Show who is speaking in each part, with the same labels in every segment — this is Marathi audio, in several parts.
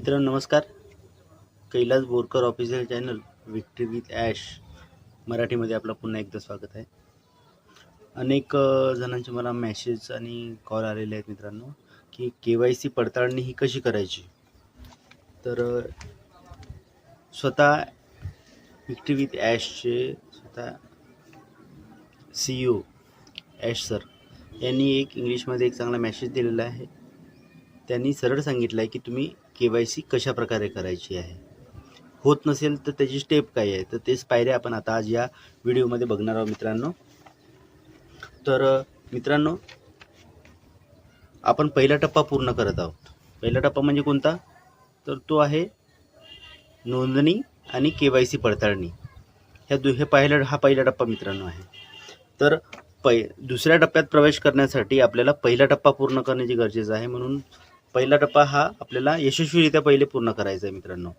Speaker 1: मित्रांनो नमस्कार. Kailas Borkar official channel victory with Ash मराठीमध्ये आपलं पुन्हा एकदा स्वागत आहे. अनेक जणांचे मला मेसेज आणि कॉल आलेले आहेत मित्रांनो की KYC पडताळणी ही कशी करायची. तर स्वतः विक्ट्री विथ ॲशचे स्वतः CEO ॲश सर यांनी एक इंग्लिशमध्ये एक चांगला मेसेज दिलेला आहे. त्यांनी सरळ सांगितलं आहे की तुम्ही KYC कशा प्रकारे करायची आहे. होत नसेल तर त्याची स्टेप काय आहे, तर तेच पायऱ्या आपण आता आज या व्हिडिओमध्ये बघणार आहोत मित्रांनो. तर मित्रांनो आपण पहिला टप्पा पूर्ण करत आहोत. पहिला टप्पा म्हणजे कोणता, तर तो आहे नोंदणी आणि KYC पडताळणी. हे पहिला टप्पा मित्रांनो आहे. तर दुसऱ्या टप्प्यात प्रवेश करण्यासाठी आपल्याला पहिला टप्पा पूर्ण करण्याची गरजेचं आहे. म्हणून पहिला टप्पा हा आपल्याला यशस्वीरित्या पहिले पूर्ण करायचा आहे मित्रांनो.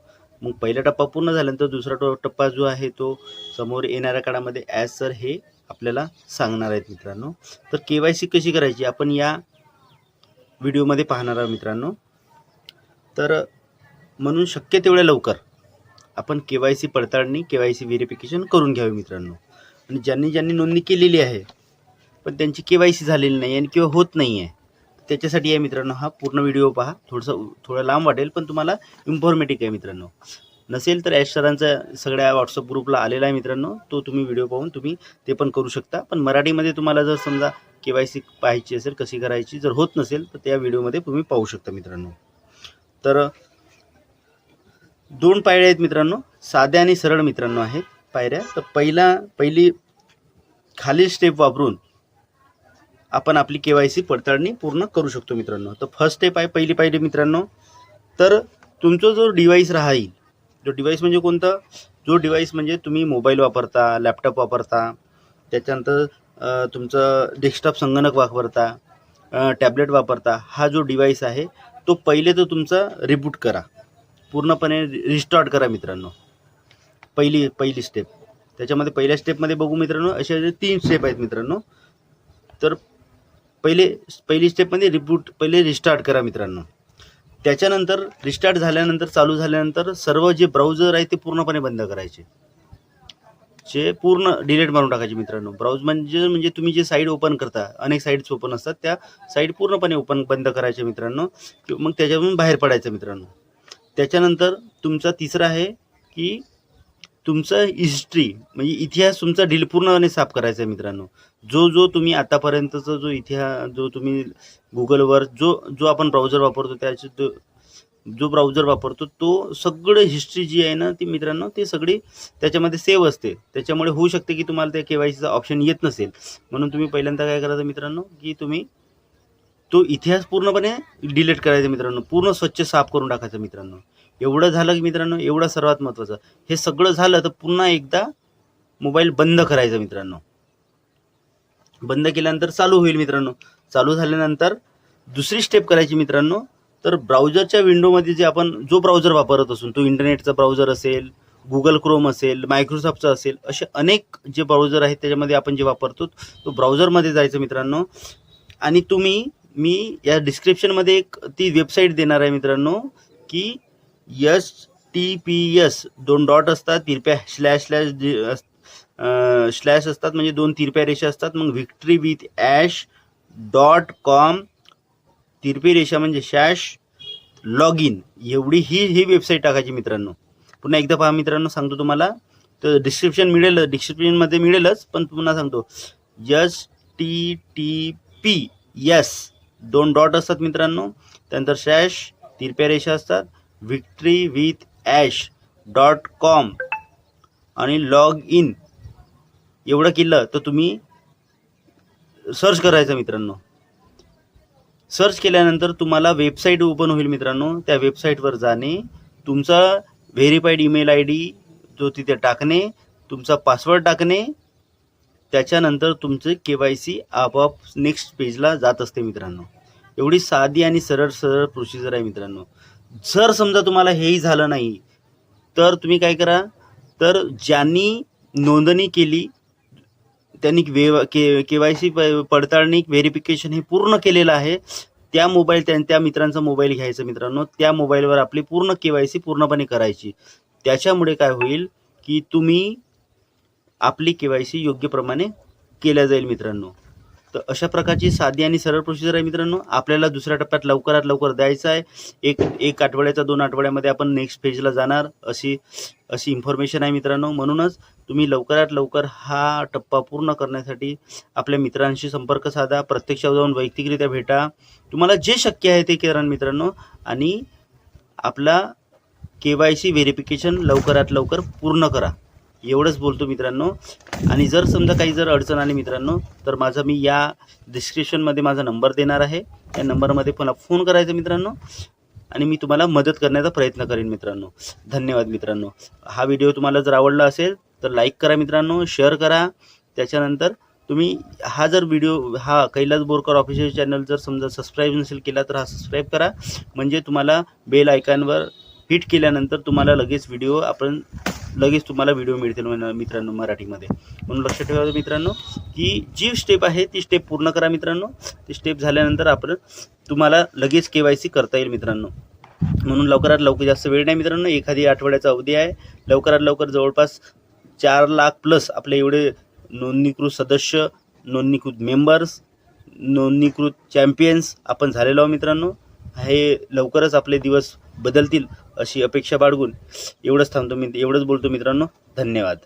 Speaker 1: मग पहिला टप्पा पूर्ण झाल्यानंतर दुसरा टप्पा जो आहे तो समोर येणाऱ्या काळामध्ये ॲज सर हे आपल्याला सांगणार आहेत मित्रांनो. तर KYC कशी करायची आपण या व्हिडिओमध्ये पाहणार आहोत मित्रांनो. तर म्हणून शक्य तेवढ्या लवकर आपण KYC पडताळणी KYC व्हेरिफिकेशन करून घ्यावे मित्रांनो. आणि ज्यांनी नोंदणी केलेली आहे पण त्यांची KYC झालेली नाही आणि किंवा होत नाही आहे, त्याच्यासाठी आहे मित्रांनो हा पूर्ण व्हिडिओ पहा. थोडं लांब वाटेल पण तुम्हाला इन्फॉर्मेटिव्ह आहे मित्रांनो. नसेल तर ॲश सरांचा सगळ्या व्हॉट्सअप ग्रुपला आलेला आहे मित्रांनो, तो तुम्ही व्हिडिओ पाहून तुम्ही ते पण करू शकता. पण मराठीमध्ये तुम्हाला जर समजा KYC पाहायची असेल कशी करायची, जर होत नसेल तर त्या व्हिडिओमध्ये तुम्ही पाहू शकता मित्रांनो. तर 2 पायऱ्या आहेत मित्रांनो, साध्या आणि सरळ मित्रांनो आहेत पायऱ्या. तर पहिली खाली स्टेप वापरून आपण आपली KYC पडताळणी पूर्ण करू शकतो मित्रांनो. तर फर्स्ट स्टेप आहे पहिली पायरी मित्रांनो. तर तुमचा जो डिव्हाइस राहील, जो डिव्हाइस म्हणजे कोणतं, जो डिव्हाइस म्हणजे तुम्ही मोबाईल वापरता, लॅपटॉप वापरता, त्याच्यानंतर तुमचं डेस्कटॉप संगणक वापरता, टॅबलेट वापरता, हा जो डिव्हाइस आहे तो पहिले तर तुमचा रिबूट करा, पूर्णपणे रिस्टार्ट करा मित्रांनो. पहिली स्टेप. त्याच्यामध्ये पहिल्या स्टेपमध्ये बघू मित्रांनो असे 3 स्टेप आहेत मित्रांनो. तर पहिली स्टेपमध्ये पहिले रिस्टार्ट करा मित्रांनो. त्याच्यानंतर रिस्टार्ट झाल्यानंतर चालू झाल्यानंतर सर्व जे ब्राउझर आहे ते पूर्णपणे बंद करायचे, जे पूर्ण डिलीट मारून टाकायचे मित्रांनो. म्हणजे तुम्ही जे साईट ओपन करता, अनेक साईट्स ओपन असतात, त्या साईट पूर्णपणे बंद करायचे मित्रांनो. मग त्याच्यातून बाहेर पडायचं मित्रांनो. त्याच्यानंतर तुमचा तिसरा आहे की तुमचं हिस्ट्री म्हणजे इतिहास तुमचा पूर्णपणे साफ करायचा आहे मित्रांनो. जो तुम्ही आतापर्यंतचा जो इतिहास, जो तुम्ही गुगलवर जो आपण ब्राउझर वापरतो, त्याचे जो ब्राउझर वापरतो तो सगळं हिस्ट्री जी आहे ना ती मित्रांनो ती सगळी त्याच्यामध्ये सेव्ह असते. त्याच्यामुळे होऊ शकते की तुम्हाला त्या KYCचा ऑप्शन येत नसेल. म्हणून तुम्ही पहिल्यांदा काय करायचं मित्रांनो की तुम्ही तो इतिहास पूर्णपणे डिलीट करायचा मित्रांनो, पूर्ण स्वच्छ साफ करून टाकायचं मित्रांनो. एवढं झालं की मित्रांनो, एवढं सर्वात महत्त्वाचं. हे सगळं झालं तर पुन्हा एकदा मोबाईल बंद करायचा मित्रांनो. बंद केल्यानंतर चालू होईल मित्रांनो. चालू झाल्यानंतर दुसरी स्टेप करायची मित्रांनो. तर ब्राउझरच्या विंडोमध्ये जे आपण जो ब्राउझर वापरत असून, तो इंटरनेटचा ब्राउझर असेल, गुगल क्रोम असेल, मायक्रोसॉफ्टचा असेल, असे अनेक जे ब्राउझर आहेत त्याच्यामध्ये आपण जे वापरतो तो ब्राउझरमध्ये जायचं मित्रांनो. आणि मी या डिस्क्रिप्शनमध्ये एक ती वेबसाईट देणार आहे मित्रांनो की HTTPS 2 डॉट असतात, तिरप्या स्लॅश असतात, म्हणजे 2 तिरप्या रेषा असतात, मग victoryWithAsh.com तिरपी रेषा म्हणजे /login एवढी ही वेबसाईट टाकायची मित्रांनो. पुन्हा एकदा पहा मित्रांनो, सांगतो तुम्हाला. तर डिस्क्रिप्शनमध्ये मिळेलच, पण पुन्हा सांगतो. HTTPS 2 डॉट असतात मित्रांनो, त्यानंतर तिरप्या रेषा असतात, victoryWithAsh.com आणि लॉग इन एवढं केलं तर तुम्ही सर्च करायचं मित्रांनो. सर्च केल्यानंतर तुम्हाला वेबसाईट ओपन होईल मित्रांनो. त्या वेबसाईटवर जाणे, तुमचा व्हेरीफाईड ईमेल ID जो तिथे टाकणे, तुमचा पासवर्ड टाकणे, त्याच्यानंतर तुमचे KYC आपोआप नेक्स्ट पेजला जात असते मित्रांनो. एवढी साधी आणि सरळ प्रोसिजर आहे मित्रांनो. जर समजा तुम्हाला हेही झालं नाही तर तुम्ही काय करा, तर ज्यांनी नोंदणी केली त्यांनी KYC पडताळणी व्हेरिफिकेशन हे पूर्ण केलेलं आहे, त्या मोबाईल त्या मित्रांचा मोबाईल घ्यायचा मित्रांनो, त्या मोबाईलवर आपली पूर्ण KYC पूर्णपणे करायची. त्याच्यामुळे काय होईल की तुम्ही आपली KYC योग्य प्रमाणे केल्या जाईल मित्रांनो. तर अशा प्रकारची साधी आणि सरळ प्रोसिजर आहे मित्रांनो. आपल्याला दुसऱ्या टप्प्यात लवकरात लवकर द्यायचं आहे. एक आठवड्याचा 2 आठवड्यामध्ये आपण नेक्स्ट फेजला जाणार अशी इन्फॉर्मेशन आहे मित्रांनो. म्हणूनच तुम्ही लवकरात लवकर हा टप्पा पूर्ण करण्यासाठी आपल्या मित्रांशी संपर्क साधा, प्रत्यक्षात जाऊन वैयक्तिकरित्या भेटा. तुम्हाला जे शक्य आहे ते करा मित्रांनो आणि आपला KYC व्हेरिफिकेशन लवकरात लवकर पूर्ण करा. एवढंच बोलतो मित्रांनो. आणि जर समजा काही अडचण आली मित्रांनो तर मी या डिस्क्रिप्शनमध्ये माझा नंबर देणार आहे. त्या नंबरमध्ये पुन्हा फोन करायचा मित्रांनो आणि मी तुम्हाला मदत करण्याचा प्रयत्न करेन मित्रांनो. धन्यवाद मित्रांनो. हा व्हिडिओ तुम्हाला जर आवडला असेल तर लाईक करा मित्रांनो, शेअर करा. त्याच्यानंतर तुम्ही हा कैलास बोरकर ऑफिशियल चॅनल जर समजा सबस्क्राईब नसेल केला तर हा सबस्क्राईब करा. म्हणजे तुम्हाला बेल आयकॉनवर हिट केल्यानंतर तुम्हाला लगेच तुम्हाला व्हिडिओ मिळतील मित्रांनो मराठीमध्ये. म्हणून लक्षात ठेवा मित्रांनो की जी स्टेप आहे ती स्टेप पूर्ण करा मित्रांनो. ती स्टेप झाल्यानंतर तुम्हाला लगेच KYC करता येईल मित्रांनो. म्हणून लवकरात लवकर, जास्त वेळ नाही मित्रांनो, एखादी आठवड्याचा अवधी आहे. लवकरात लवकर जवळपास 4 लाख प्लस आपले एवढे नोंदणीकृत सदस्य, नोंदणीकृत मेंबर्स, नोंदणीकृत चॅम्पियन्स आपण झालेलो आहोत मित्रांनो. हे लवकरच आपले दिवस बदलतील अशी अपेक्षा बाळगून एवढंच बोलतो मित्रांनो. धन्यवाद.